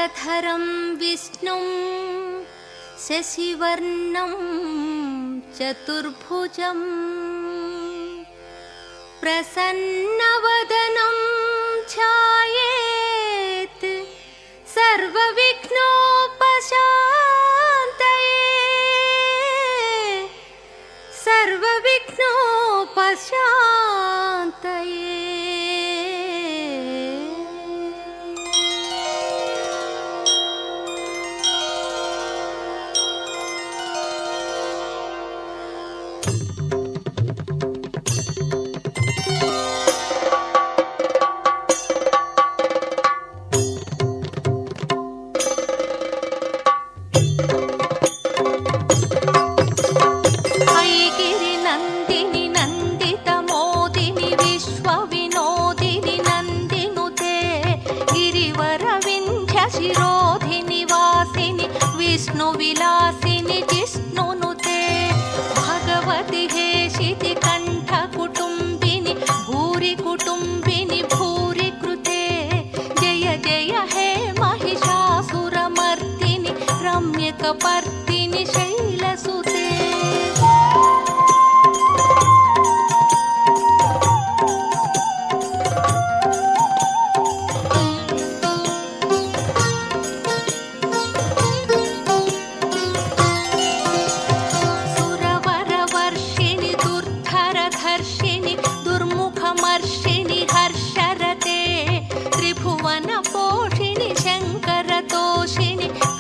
शुक्लाम्बरधरं विष्णुं शशिवर्णं चतुर्भुजं प्रसन्नवदनं ध्यायेत् सर्वविघ्नोपशान्तये सर्वविघ्नोपशान्तये। विलासिनि जिष्णुनुते भगवति हेशिति कंठ कुटुंबिनि भूरि कुटुंबिनि भूरि कृते जय जय हे महिषासुरमर्दिनि रम्यकपर्दिनि शैलसुते।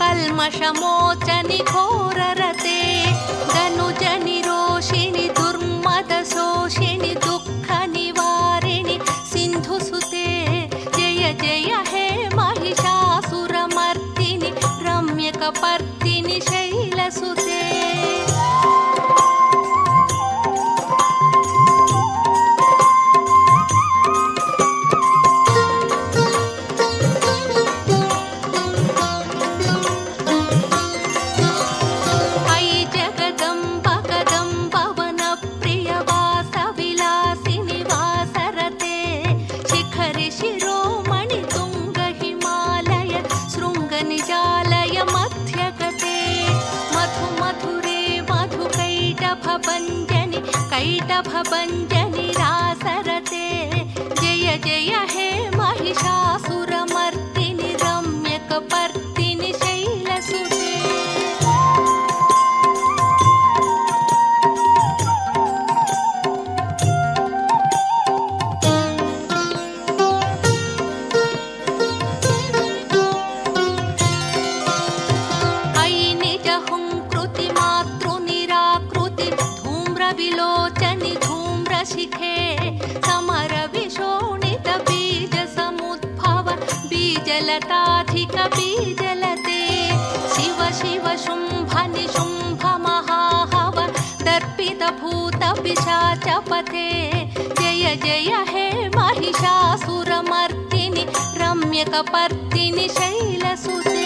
कल्मषमोचनि घोररते धनुजनि रोषिणि दुर्मदशोषिणि दुःखनिवारिणि सिन्धुसुते जय जय हे महिषासुरमर्दिनि रम्यकपर्दिनि शैलसुते। कैटभञ्जनि रासरते जय जय हे महिषासुरमर्दिनि रम्यकपर्दिनि शैलसुते। समरविशोणित बीजसमुद्भव बीजलताधिक बीजलते शिव शिव शुम्भ निशुम्भ महाहव दर्पितभूत पिशाचपते जय जय हे महिषासुरमर्दिनि रम्यकपर्दिनि शैलसुते।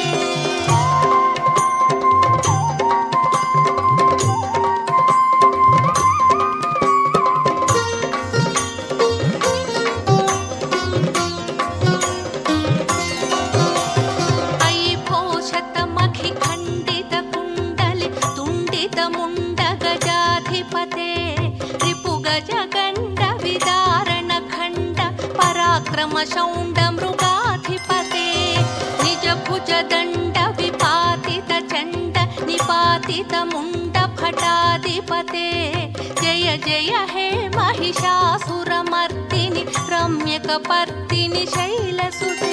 क्रमशौण्ड मृगाधिपते निज भुज दण्ड विपातित चण्ड निपातित मुण्ड भटाधिपते जय जय हे महिषासुरमर्दिनि रम्यकपर्दिनि शैलसुते।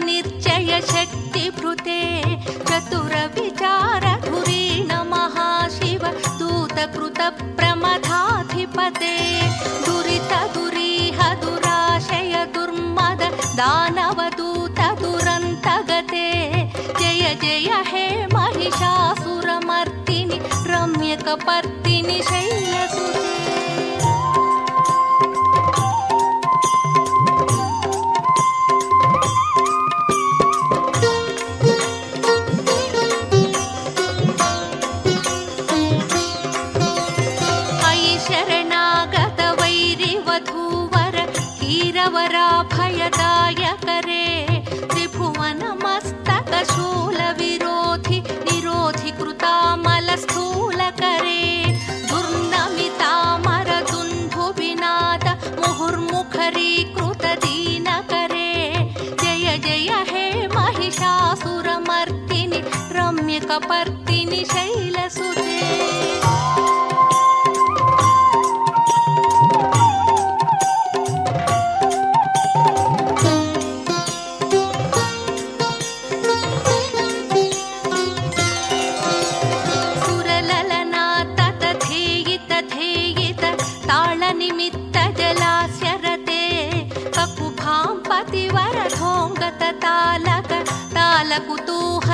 निर्जय शक्तिभृते चतुर विचार धुरीण महाशिव दूतकृत प्रमथाधिपते दुरित दुरीह दुराशय दुर्मद दानवदूत दुरन्तगते जय जय हे महिषासुरमर्दिनि रम्यकपर्दिनि शैलसुते। रम्यकपर्दिनि शैलसुते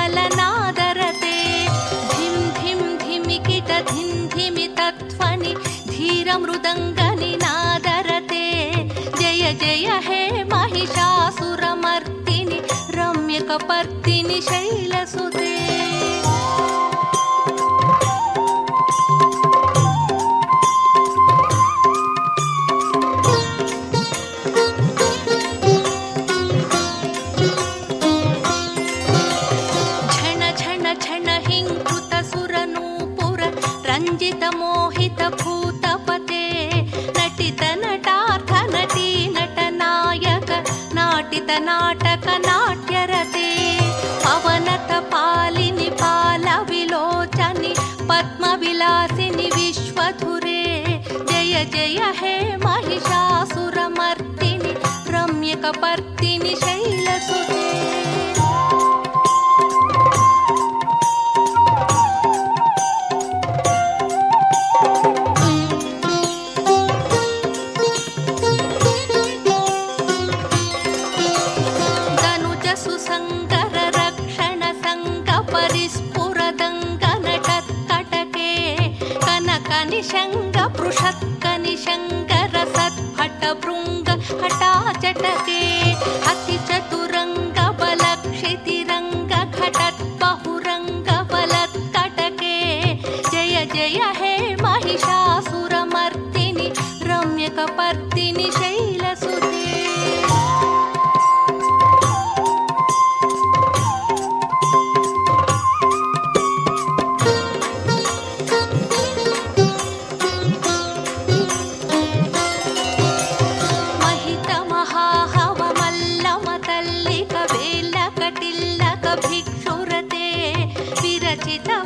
तालकुतूहलनादरते धिं धिं धिमिकिट धिं धिमितध्वनि धीरमृदङ्गनिनादरते जय जय हे महिषासुरमर्दिनि रम्यकपर्दिनि शैलसुते मोहितभूतपते नटित नटार्थ नटी नटनायक नाटित नाटक नाट्यरते पवनत पालिनि पालविलोचनि पद्मविलासिनि विश्वधुरे जय जय हे महिषासुरमर्दिनि रम्यकपर्दिनि शैलसुते निशंग पृषत्क निशंग रसद्भट भृंग हटाचटके अति चतुरंग बलक्षितिरंग घटत् बहुरंग बलत्कटके जय जय हे महिषासुरमर्दिनि रम्यकपर्दिनि शैलसुते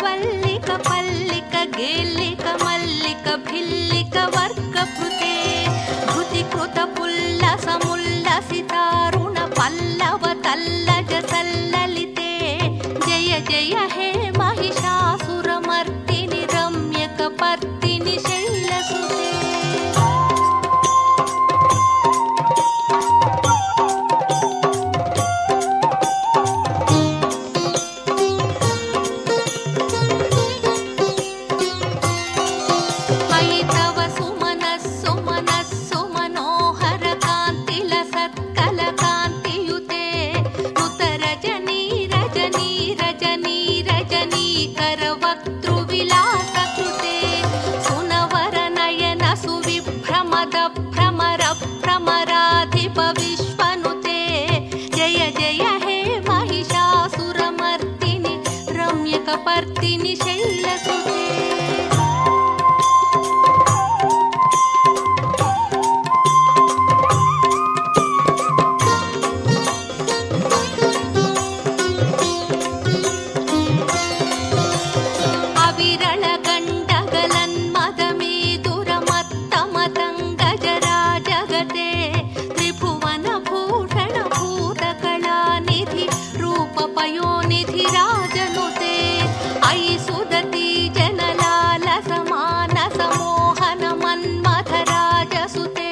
वल्लिक पल्लिक गेल्लिक मल्लिक भिल्लिक वर्गभृते भृतिकृत पुल्लस मुल्लसितारुण पल्लव तल्लज सल्ललिते जय जय हे महिषासुरमर्दिनि रम्यकपर्दिनि शैलसुते करवक्तृविलासकृते सुनवरनयन सुविभ्रमद भ्रमर भ्रमराधिप विश्वनुते जय जय हे महिषासुरमर्दिनि रम्यकपर्दिनि शैलसुते पयोनिधि राजनुते अयि सुदति जनलाल समान समोहन मन्मथ राजसुते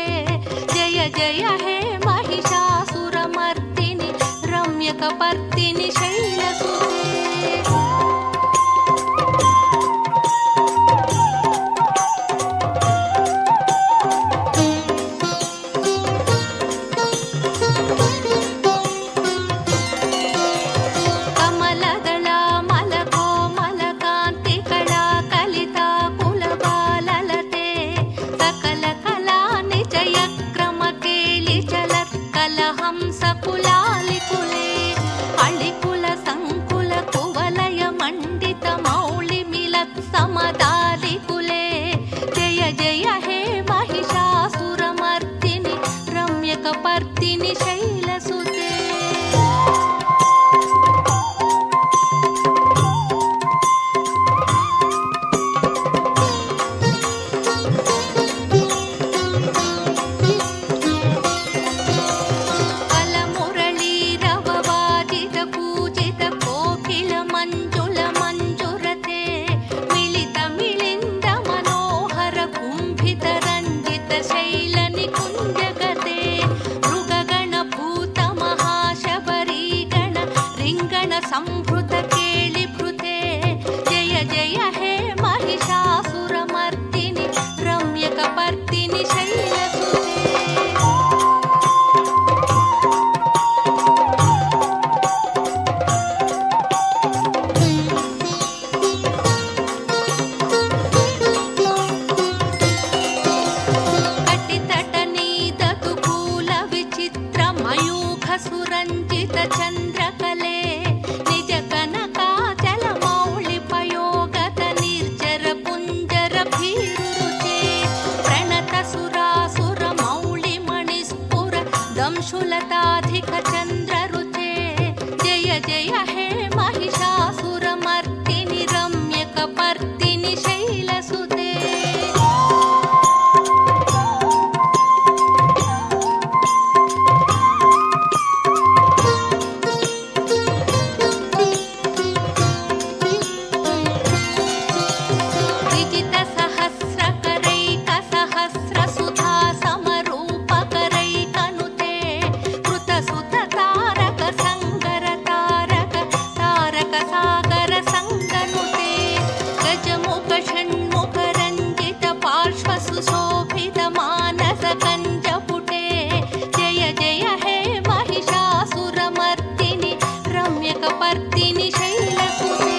जय जय हे महिषासुरमर्दिनि रम्यकपर्दिनि शैलसुते कमलदल ಸಂಭೃತ ಕೇಳಿ ಭೃತೆ ಜಯ ಜಯ ಹೇ ಮಹಿಷಾಸುರಮರ್ದಿನಿ ರಮ್ಯಕಪರ್ದಿನಿ ಶೈಲಸುತೆ. ಸುರಂಜಿತ ಚಂದ್ರಕಲೆ ನಿಜ ಕನಕಾಚಲ ಮೌಳಿ ಪಯೋಗತ ನಿರ್ಜರ ಕುಂಜರ ಭೀರುರುಚೆ ಪ್ರಣತ ಸುರಾಸುರ ಮೌಳಿ ಮಣಿಸ್ಫುರ ದಂಶುಲತಾಧಿಕ ಚಂದ್ರರುಚೆ ಜಯ ಜಯ ಹೇ ಮಹಿಷಾಸುರ ಮರ್ದಿನಿ ರಮ್ಯಕಪರ್ದಿನಿ ಶೈಲಸುತೆ. ಶೋಭಿತ ಮಾನಸ ಕಂಜಪುಟೆ ಜಯ ಜಯ ಹೇ ಮಹಿಷಾಸುರ ಮರ್ದಿನಿ ರಮ್ಯಕಪರ್ದಿನಿ ಶೈಲಸುತೆ.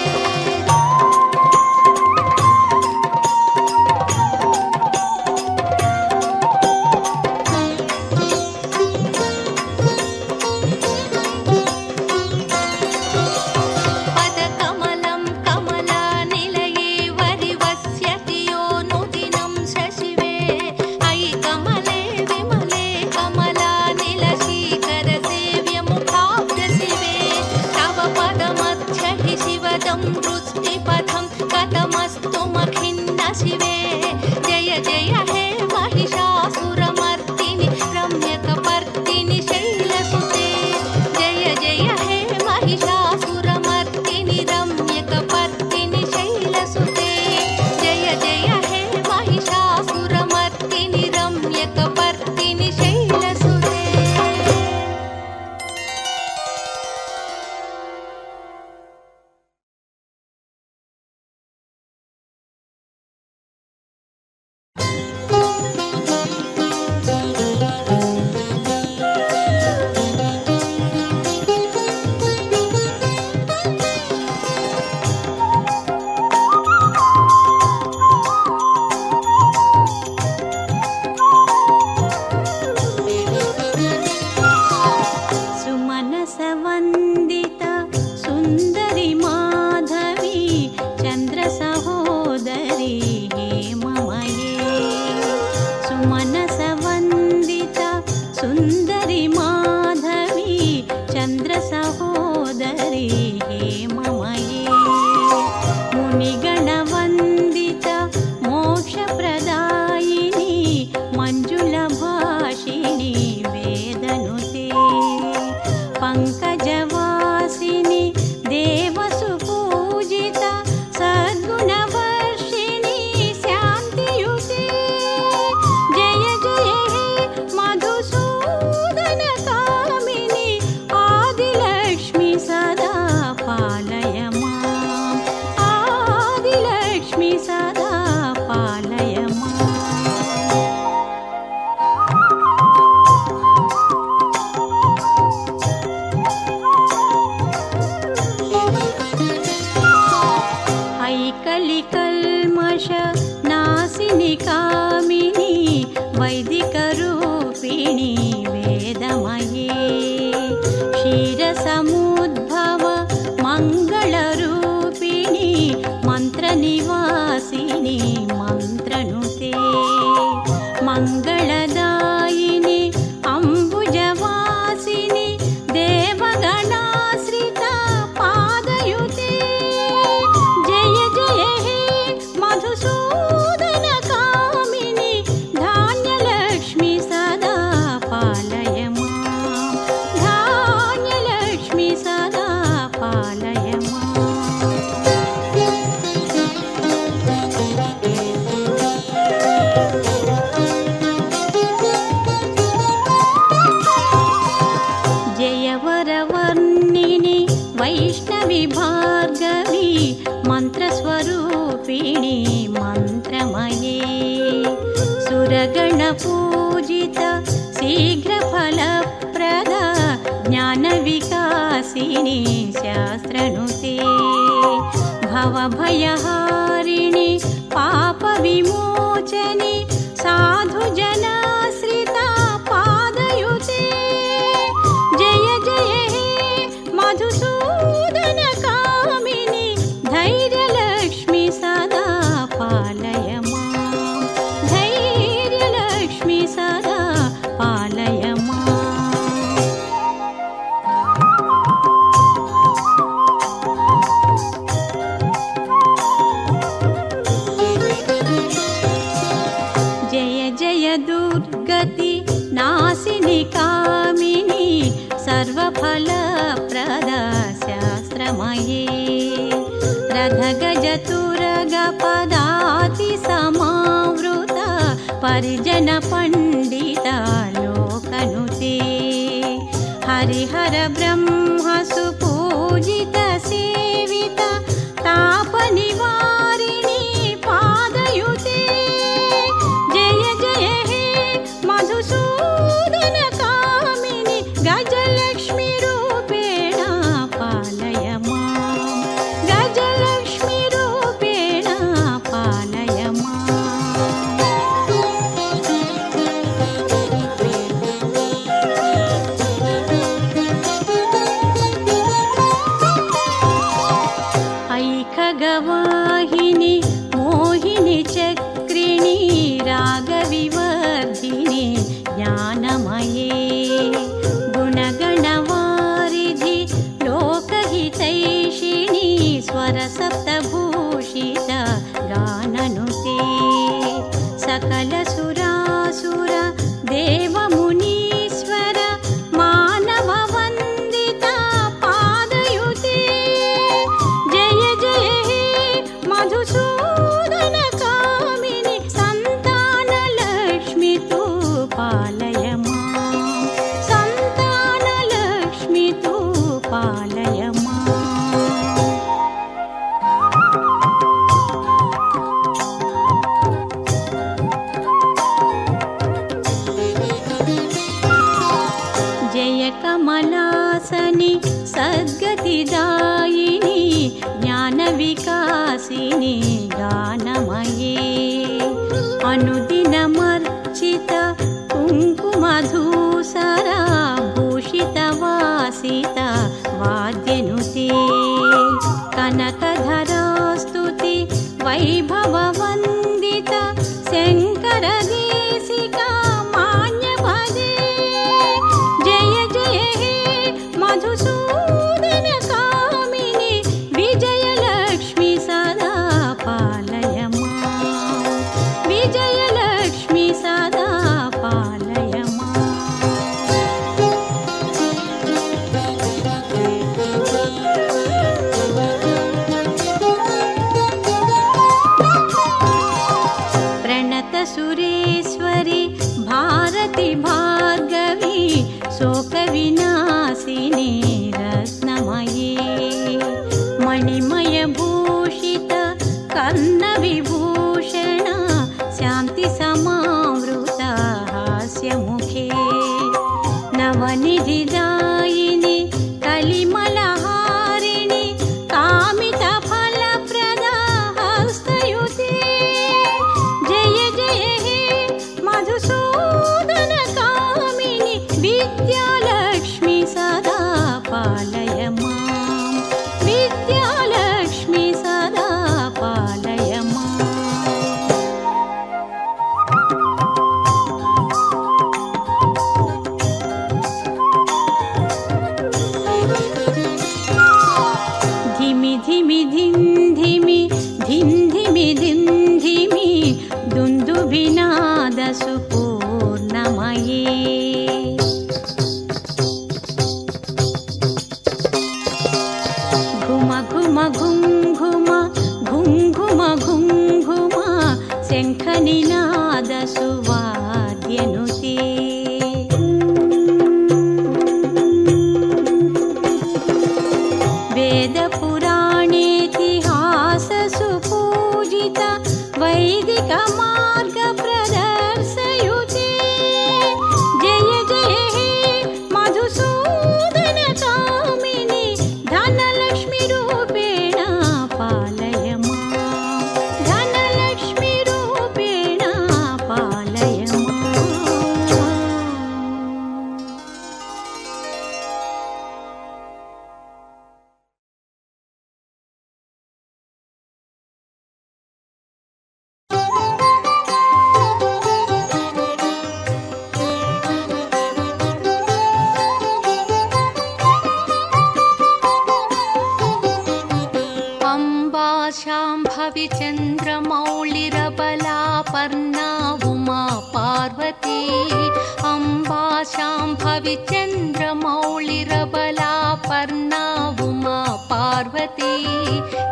ಪದಕಮಲಂ ಕಮಲಾ ನಿಲಯೇ ವರಿವಸ್ಯತಿ ಯೋ ನುದಿನಂ ಶಶಿವೆ ಐ ಕಮಲೆ ವಿಮಲೆ ಕಮಲಾ ನಿಲಶೀಕರ ಸೇವ್ಯ ಮುಖಾಬ್ಜ ಶಿವೆ ತವ ಪದಮಧ್ಯ ಹಿ ಶಿವದಂ ವೃಷ್ಟಿಪಥಂ ಕಥಮಸ್ತು ಮಖಿನ್ನ ಶಿವೆ ಜಯ ಜಯ ಹೇ ಮಹಿಷಾಸುರ ಮರ್ದಿನಿ ರಮ್ಯಕಪರ್ದಿನಿ ಶೈಲಸುತೆ. ಜಯ ಜಯ ಹೇ ಮಹಿಷಾಸುರ ಮರ್ದಿನಿ ರಮ್ಯಕಪರ್ದಿನಿ ಶೈಲಸುತೆ. ಜಯ ಜಯ ಹೇ ಮಹಿಷಾಸುರ ಮರ್ದಿನಿ ರಮ್ಯಕಪರ್ದಿನಿ ಶೈಲಸುತೆ. जाह्नवी भार्गवी मन्त्रस्वरूपिणी मन्त्रमये सुरगणपूजित शीघ्रफलप्रदा ज्ञानविकासिनी शास्त्रनुते भवभयहारिणि पापविमोचनि साधुजनाश्रिता पादयुते जय जय हे मधुसूदनकामिनि धैर्यलक्ष्मि सदा पालय मां धैर्यलक्ष्मि सदा पालय मां जय जय दुर्गति नासिनि कामिनि सर्वफलप्रदा शास्त्रमये रथगजतुरगपदाति समावृता परिजनपण्डिता लोकनुते हरिहर ब्रह्म सुपूजित सेविता तापनिवारिणी पादयुते जय जय हे मधुसूदनकामिनि गजलक्ष्मी रूपेण पालय मां गजलक्ष्मी रूपेण पालय मां ऐखगवाहिनि मोहिनि चक्रिणि रागविवर्धिनि ज्ञानमये गुणगणवारिधि लोकहितैषिणि स्वरसप्तभूषित गाननुते सकलसुरासुर देवमुनीश्वर मानववन्दिता पादयुते जय जय हे मधुसूदनकामिनि सन्तानलक्ष्मि तु पालय मां सन्तानलक्ष्मि तु पालय मां जय कमलासनि सद्गतिदायिनि ज्ञानविकासिनि गानमये अनुदिनमर्चित कुङ्कुमधूसरा भूषितवासित वाद्यनुते कनकधरास्तुति वैभववन्दित शङ्करदेशिका मान्यपदे जय जय हे मधुसूदनकामिनि विजयलक्ष्मि सदा पालय मां विजयलक्ष्मि सदा पालय मां प्रणतसुरेश्वरि भारति भार्गवी शोकविनाशिनी रत्नमये मणिमयभूषित कर्णविभूषण शान्तिसमावृता हास्यमुखे नवनिधिदायिनि कलिमलहारिणि कामितफलप्रदा हस्तयुते जय जय हे मधुसूदनकामिनि विद्यालक्ष्मि सदा पालय मां विद्यालक्ष्मि सदा पालय मां धिमि धिमि धिं धिमि धिं धिमि धिं धिमि दुन्दुभिनादसुपूर्णमये घुम घुम घुं घुम घुं घुम घुं घुम शङ्खनिनादसुवाद्यनुते वेद शाम्भवी चन्द्रमौळिरबलापर्णा उमा पार्वती अम्बा शाम्भवी चन्द्रमौळिरबलापर्णा उमा पार्वती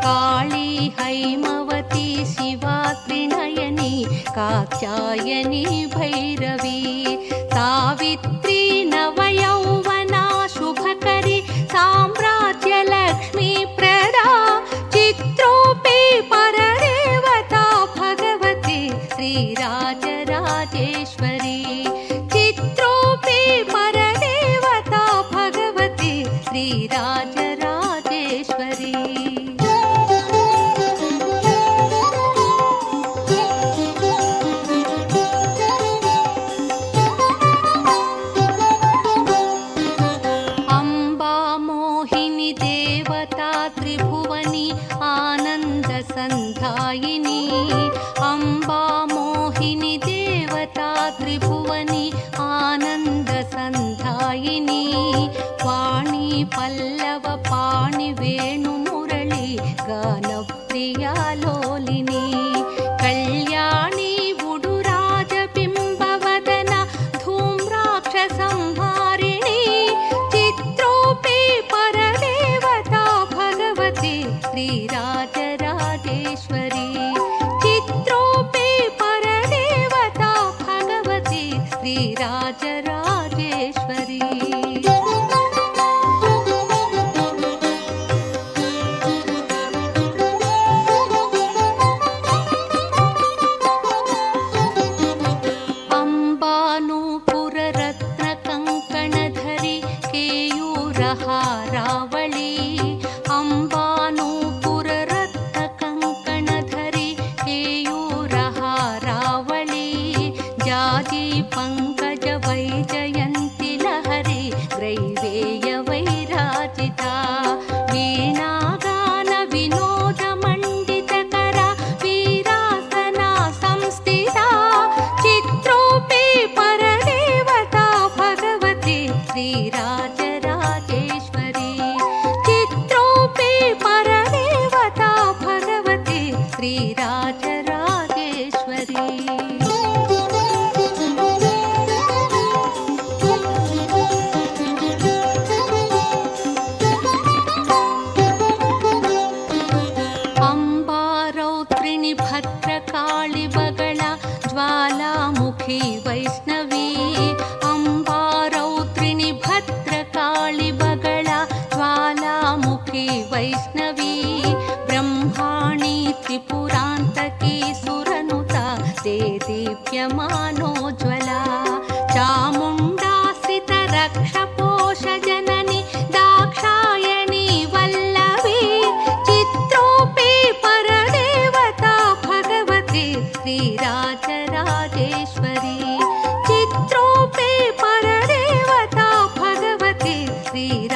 काली हैमवती शिवा त्रिनयनी कात्यायनी भैरवी सावित्री नवयौवना शुभकरी साम्राज्य लक्ष्मी प्रदा चित्रूपी परदेवता भगवती श्रीराजराजेश्वरी चित्रूपी परदेवता भगवती श्रीराजराजेश्वरी संधायिनी अम्बा मोहिनी देवता त्रिभुवनी आनंद संधायिनी वाणी पल्लव पाणि वेणु मुरली गानप्रिया लोलिनी कल्याणी बुडुराज बिंबवदना धूम्राक्ष संहारिणी चित्रूपी परदेवता भगवती श्रीराज चित्रूपी परदेवता भगवती श्रीराजराजेश्वरी अम्बानूपुररत्नकङ्कणधरी केयूरहारावळी पंकज वैजयन्ति लहरी ग्रैवेय वैराजिता वीणागान विनोद मंडितकरा वीरासना संस्थिता चित्रूपी परदेवता भगवती श्रीराजराजेश्वरी चित्रूपी परदेवता भगवती श्रीराजराजेश्वरी भद्रकाळि बगला ज्वालामुखी वैष्णवी अम्बा रौद्रिणी भद्रकाळि बगला ज्वालामुखी वैष्णवी ब्रह्माणी त्रिपुरान्तकी सुरनुता ते दीप्यमानोज्वला चामुण्डाश्रित रक्षपोष जननी दाक्षायणी वल्लवी चित्रूपी श्रीराजराजेश्वरी चित्रूपी परदेवता भगवती श्रीराजराजेश्वरी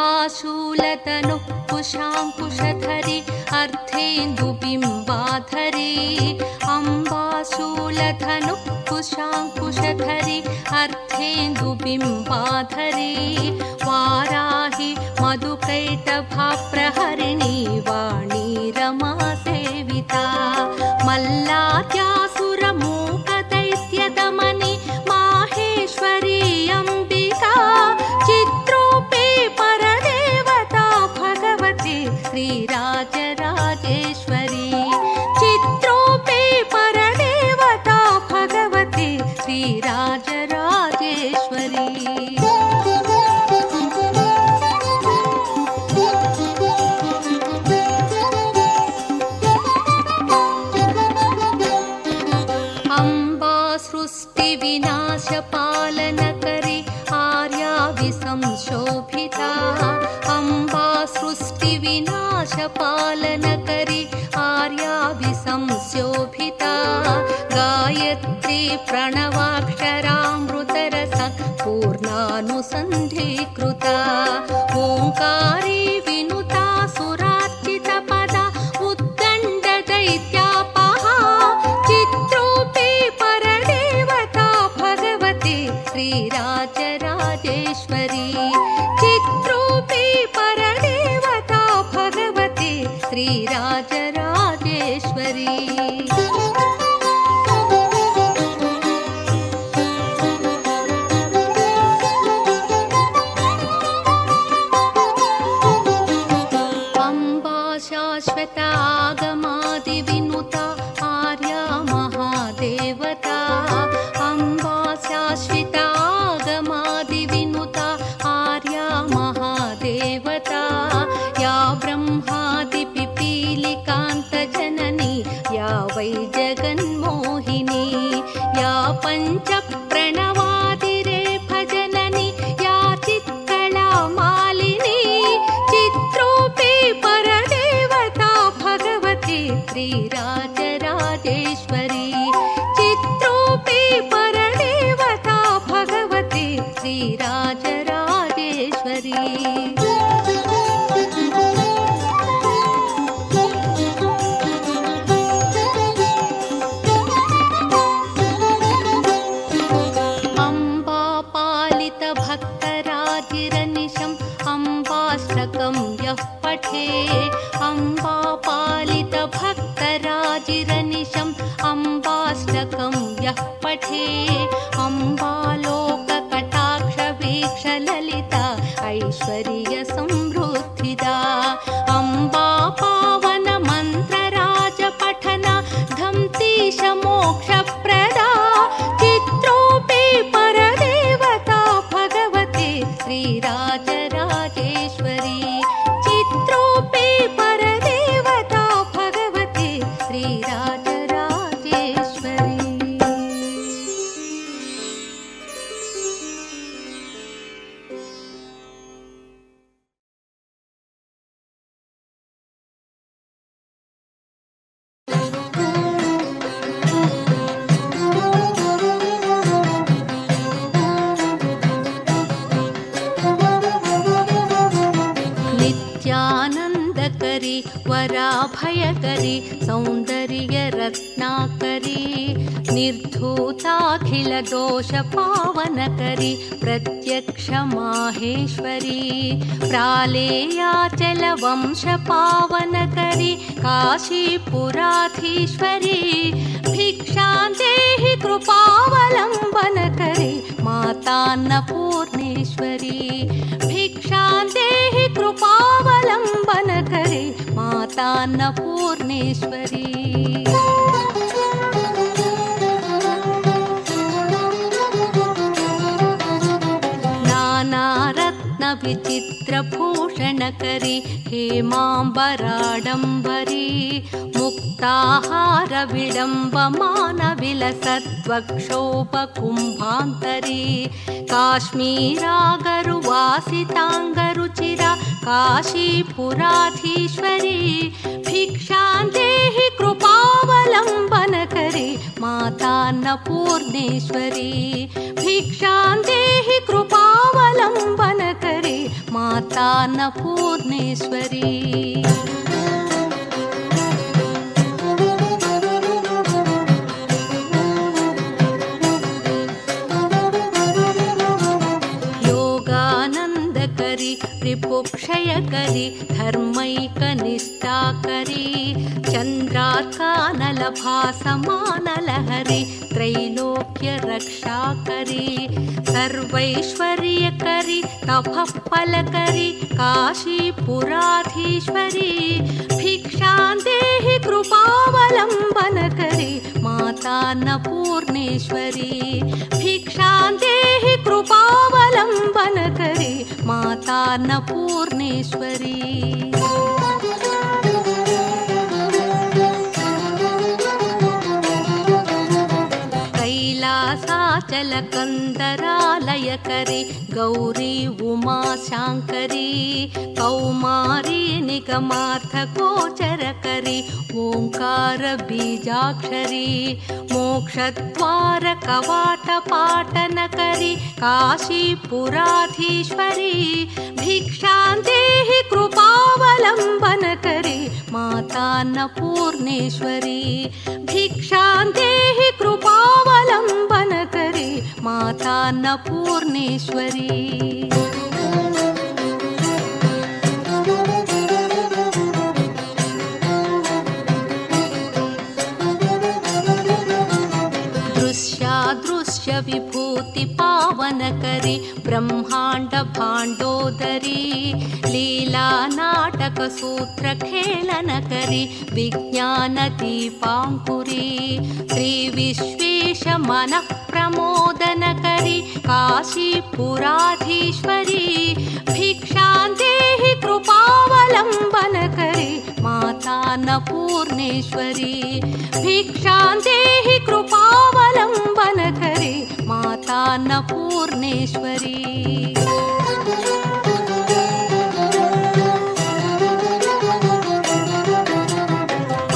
अम्बाशूलतनु कुशाङ्कुशधरी अर्धेन्दुबिम्बाधरी अम्बाशूलधनु कुशाङ्कुशधरी अर्धेन्दुबिम्बाधरी वाराहि मधुकैटभाप्रहरिणी वाणी रमा सेविता मल्लाद्यासुरमूकदैत्यदमनि माहेश्वरी अम्बिका चित्रूपी परदेवता भगवती श्रीराजराजेश्वरी चित्रूपी परदेवता भगवती श्रीराजराजेश्वरी अम्बा सृष्टि विनाश पालनकरी आर्या विसंशोभिता अम्बा सृष्टि विनाश पालनकरी आर्या विसंशोभिता गायत्री प्रणवाक्षरामृतरस पूर्णानुसन्धीकृता ओंकारी विनुता सुरार्चित पदा उद्दण्ड दैत्यापा राजराजेश्वरी। अम्बा शाश्वत आगमादिविनुता आर्या महादेवता। अम्बा शाश्वत आगमादिविनुता आर्या महादेवता। या ब्रह्मादिपिपीलिकान्तजननी या वै जगन्मोहिनी। या पञ्चप्रणवादिरेफजननी या चित्कलामालिनी। चित्रूपी परदेवता भगवती श्रीराजराजेश्वरी। चित्रूपी परदेवता भगवती श्रीराजराजेश्वरी। अम्बापालितभक्तराजिरनिशम् अम्बाष्टकं यः पठे। अम्बापालितभक्तराजिरनिशम् अम्बाष्टकं यः पठे। अम्बालोककटाक्षवीक्षललिता ऐश्वर्यसंवृद्धिदा। अम्बा पावनमन्त्रराजपठना धम्तीशमोक्षप्रदा। चित्रूपी परदेवता भगवती श्रीराजराजेश्वरी। चित्रूपी परदेवता भगवती श्रीराजराजेश्वरी। नित्यानन्दकरी वराभयकरी सौन्दर्यरत्नाकरी। निर्धूताखिलदोषपावनकरी प्रत्यक्षमाहेश्वरी। प्रालेयाचलवंशपावनकरी काशीपुराधीश्वरी। भिक्षां देहि कृपावलम्बनकरी मातान्नपूर्णेश्वरी। भिक्षां देहि कृपावलम्बनकरी मातान्नपूर्णेश्वरी। नानारत्नविचित्रभूषणकरी हेमाम्बराडम्बरी। मुक्ताहारविडम्बमानविलसद्वक्षोपकुम्भान्तरी। काश्मीरागरुवासिताङ्गरुचिरा काशीपुराधीश्वरी। भिक्षां देहि कृपावलम्बनकरी मातान्नपूर्णेश्वरी। भिक्षां देहि कृपावलम्बनकरी मातान्नपूर्णेश्वरी। योगानन्दकरी रिपुक्षयकरी धर्मैकनिष्ठाकरी। चन्द्रार्कानलभासमानलहरी त्रैलोक्यरक्षाकरी। सर्वैश्वर्यकरी तपःफलकरी काशीपुराधीश्वरी। भिक्षां देहि कृपावलम्बनकरी मातान्नपूर्णेश्वरी। भिक्षां देहि कृपावलम्बनकरी मातान्नपूर्णेश्वरी। कैलासाचलकन्दरालयकरी गौरी उमाशाङ्करी। कौमारी निगमार्थगोचरकरी ओङ्कारबीजाक्षरी। मोक्षद्वारकवाटपाटनकरी काशीपुराधीश्वरी। भिक्षां देहि कृपावलम्बनकरी मातान्नपूर्णेश्वरी। भिक्षां देहि कृपावलम्बनकरी मातान्नपूर्णेश्वरी। ज्योति पावनकरी ब्रह्मांड भाण्डोदरी लीला नाटक सूत्र खेलनकरी विज्ञान दीपांकुरी श्री विश्वेश मन प्रमोदनकरी काशीपुराधीश्वरी भिक्षां देहि कृपावलम्बनकरी माता अन्नपूर्णेश्वरी भिक्षां देहि कृपावलम्बनकरी माता अन्नपूर्णेश्वरी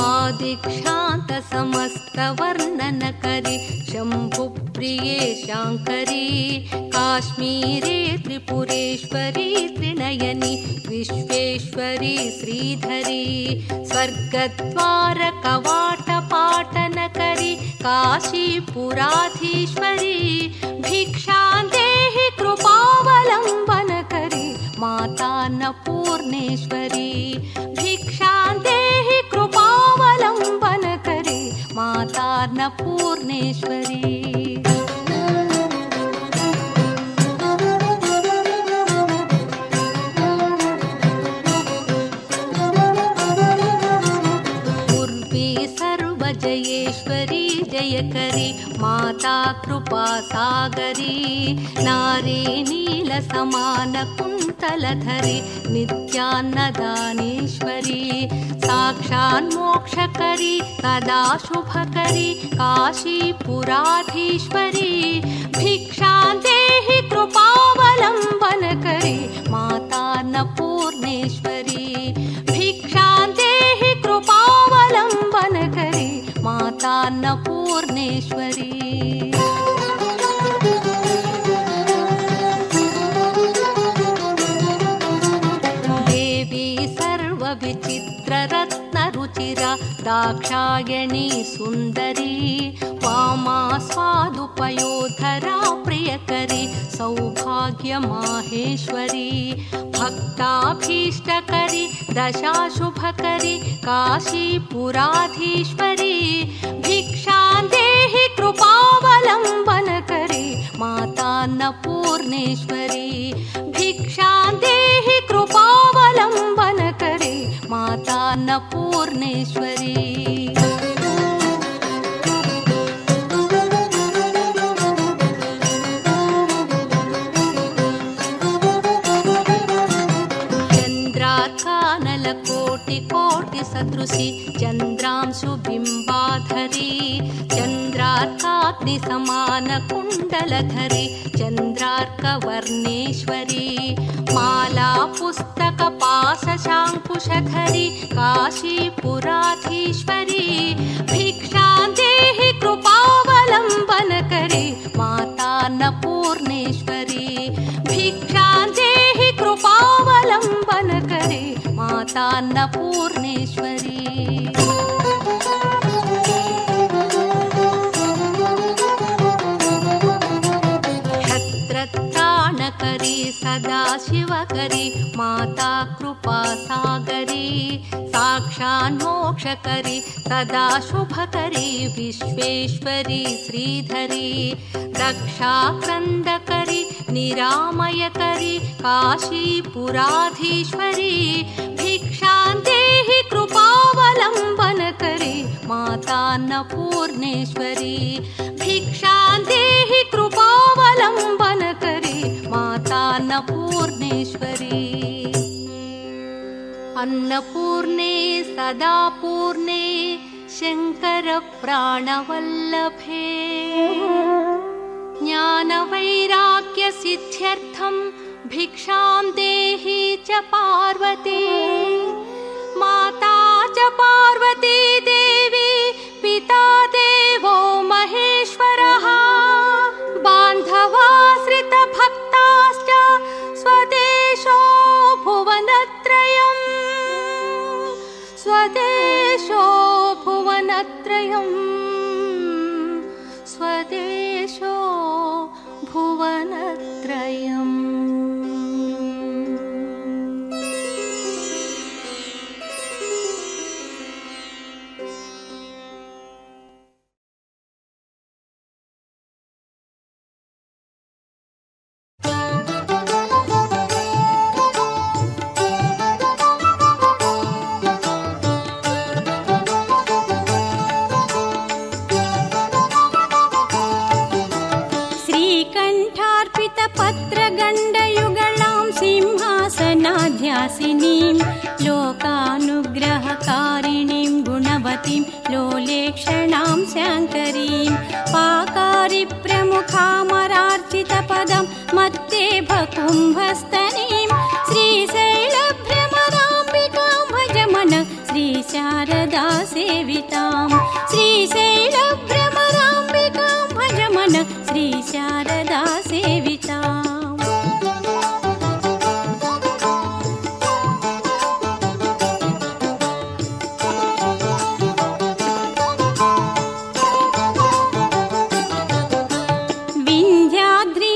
आदिक्षान्त समस्त वर्णनकरी शम्भुप्रिये शाङ्करी काश्मीरे त्रिपुरेश्वरी त्रिनयनी विश्वेश्वरी श्रीधरी स्वर्गद्वार कवाटपाटनकरी काशीपुराधीश्वरी भिक्षां देहि कृपावलम्बनकरी माता अन्नपूर्णेश्वरी भिक्षां देहि कृपावलम्बनकरी माता अन्नपूर्णेश्वरी जयेश्वरी जयकरी माता कृपा सागरी नारी नील समान कुंतलधरी नित्यान्नदानेश्वरी साक्षान् मोक्षकरी सदा शुभकरी काशीपुराधीश्वरी भिक्षां देहि कृपावलम्बनकरी माता अन्नपूर्णेश्वरी भिक्षां देहि कृपावलम्बनकरी माता अन्नपूर्णेश्वरी देवी सर्वविचित्ररत्नरुचिरा दाक्षायणी सुन्दरी वामा स्वादुपयोधरा प्रियकरी सौभाग्यमाहेश्वरी भक्ताभीष्टकरी दशाशुभकरी काशीपुराधीश्वरी भिक्षां देहि कृपावलम्बनकरी माता अन्नपूर्णेश्वरी भिक्षां देहि कृपावलम्बनकरी माता अन्नपूर्णेश्वरी कोटि सदृशी चंद्रांशु बिंबाधरी चंद्रार्काग्नि समान कुंडलधरी चंद्रार्कवर्णेश्वरी माला पुस्तक पाशशांकुशधरी काशीपुराधीश्वरी भिक्षां देहि कृपावलम्बनकरी माता अन्नपूर्णेश्वरी भिक्षां देहि कृपावलम्बनकरी माता अन्नपूर्णेश्वरी क्षत्रत्राणकरी सदा शिवकरी माता कृपा सागरी साक्षान् मोक्षकरी सदा शुभकरी विश्वेश्वरी श्रीधरी रक्षाक्रन्दकरी निरामयकरी काशीपुराधीश्वरी भिक्षां देहि कृपावलम्बनकरी माता अन्नपूर्णेश्वरी भिक्षां देहि कृपावलम्बनकरी माता अन्नपूर्णेश्वरी अन्नपूर्णे सदा पूर्णे शंकर प्राणवल्लभे ज्ञानवैराग्य सिद्ध्यर्थं भिक्षां देहि च पार्वती माता च पार्वती देवी पिता देवो महेश्वरः बान्धवाश्रित भक्ताश्च स्वदेशो भुवनत्रयम् स्वदेशो भुवनत्रयम् स्वदेशो भुवनत्रयम्। वक्त्रगण्डयुगलां सिंहासनाध्यासिनीं लोकानुग्रहकारिणीं गुणवतीं लोलेक्षणां शङ्करीं पाकारिप्रमुखामरार्चितपदं मत्तेभकुम्भस्तनीं श्रीशैलभ्रमराम्बिकां भज मन श्रीशारदा सेवितां श्रीशैलभ्रमराम्बिकां भज मन श्रीशारदा सेविताम्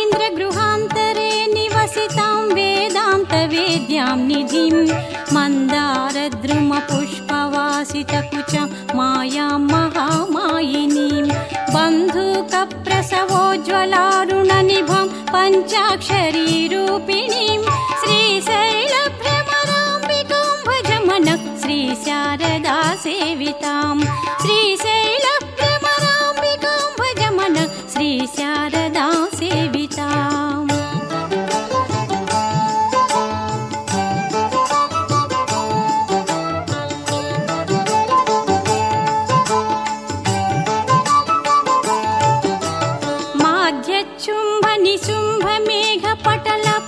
विन्ध्याद्रीन्द्रगृहान्तरे निवसितां वेदान्तवेद्यां निधिं मन्दारद्रुमपुष्पवासितकुचं मायां महामायिनीं बन्धुकप्रसवोज्ज्वलारुणनिभं पञ्चाक्षरीरूपिणीं श्रीशैलभ्रमराम्बिकां भज मन श्रीशारदा सेवितां श्रीशैलभ्रमराम्बिकां भज मन श्रीशारदा सेविताम्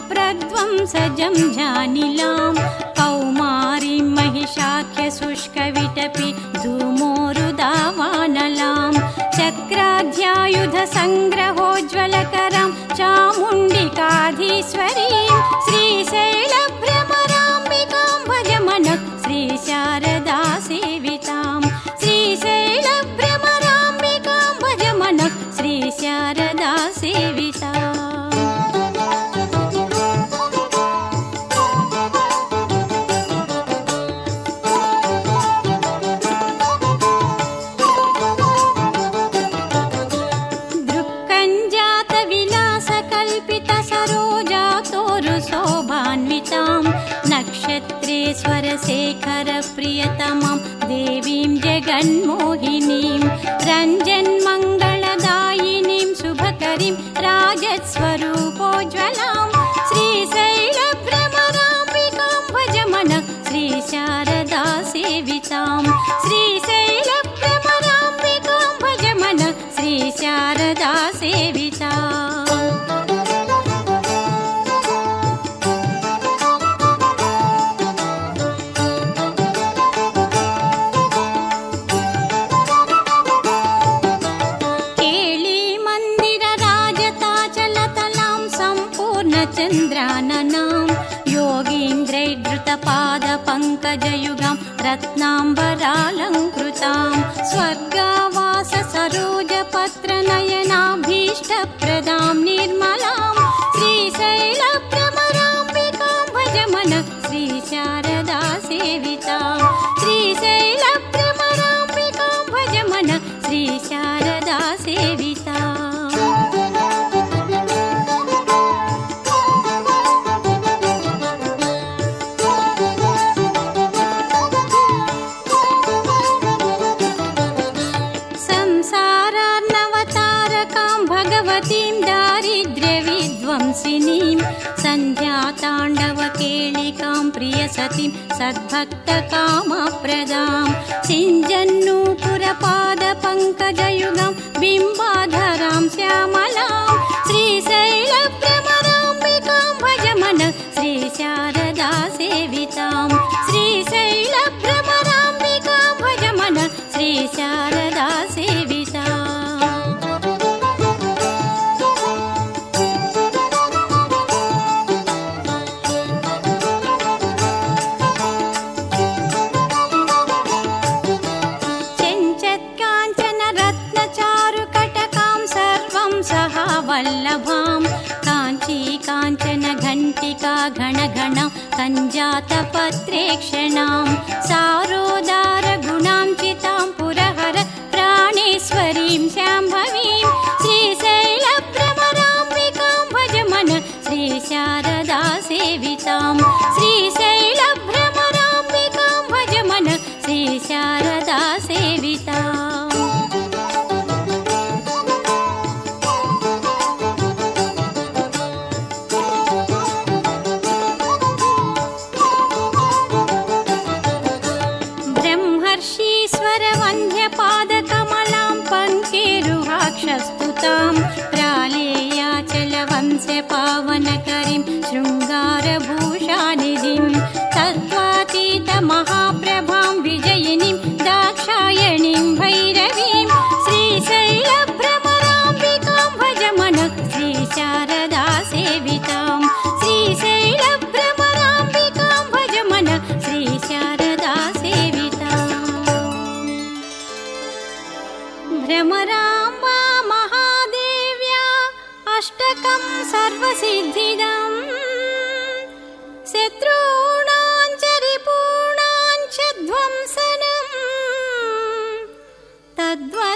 माध्यच्छुम्भनिशुम्भमेघपटलप्रध्वंसजं जानिलां कौमारीं महिषाख्यशुष्कविटपि धूमोरुदावानलां चक्राध्यायुधसङ्ग्रहोज्ज्वलकरां चामुण्डिकाधीश्वरीं श्रीशैलभ्रमराम्बिकां भज मन श्रीशारदा सेवितां श्रीशैलभ्रमराम्बिकां भज मन श्रीशारदा सेविताम् शोभान्वितां नक्षत्रेश्वरशेखरप्रियतमां देवीं जगन्मोहिनीं रञ्जन्मङ्गलदायिनीं शुभकरीं राजस्वरूपोज्ज्वलां श्रीशैलभ्रमराम्बिकां भज मन श्रीशारदा सेवितां श्रीशैलभ्रमराम्बिकां भज मन श्रीशारदा सेविताम् चन्द्राननां योगीन्द्रैर्धृतपादपङ्कजयुगां रत्नाम्बरालङ्कृतां स्वर्गावाससरोजपत्रनयनाभीष्टप्रदां निर्मलां श्रीशैलभ्रमराम्बिकां भज मन श्रीशारदा सेवितां श्रीशैलभ्रमराम्बिकां भज मन श्रीशारदा सेविताम् दारिद्र्यविध्वंसिनीं सन्ध्याताण्डवकेलिकां प्रियसतीं सद्भक्तकामप्रदां सिञ्जन्नूपुरपादपङ्कजयुगां बिम्बाधरां श्यामलां श्रीशैलभ्रमराम्बिकां भज मन श्रीशारदा सेवितां श्रीशैलभ्रमराम्बिकां भज मन श्रीशारदा सेविताम् वल्लभां काञ्ची काञ्चन घण्टिका घणघणां कञ्जातपत्रेक्षणां सारोदारगुणां चितां पुरहर प्राणेश्वरीं शाम्भवीं श्रीशैलभ्रमराम्बिकां भज मन श्रीशारदा सेवितां श्रीशैलभ्रमराम्बिकां भज मन श्रीशारदा सेविताम् पादकमलां पङ्केरुहाक्षस्तुतां प्रालेयाचलवंशपावनकरीं शृङ्गारभूषानिधिं तत्त्वातीतमहाप्रभां विजयिनीं दाक्षायणीं भैरवीं श्रीशैलभ्रमराम्बिकां भज मनः श्रीशारदा सेवितां श्रीशैलभ्रमराम्बिकां भज मनः श्रीशारदा सेविताम् भ्रमराम्बा महादेव्या अष्टकं सर्वसिद्धिदम् शत्रूणां च रिपूणां च ध्वंसनम् तद्वा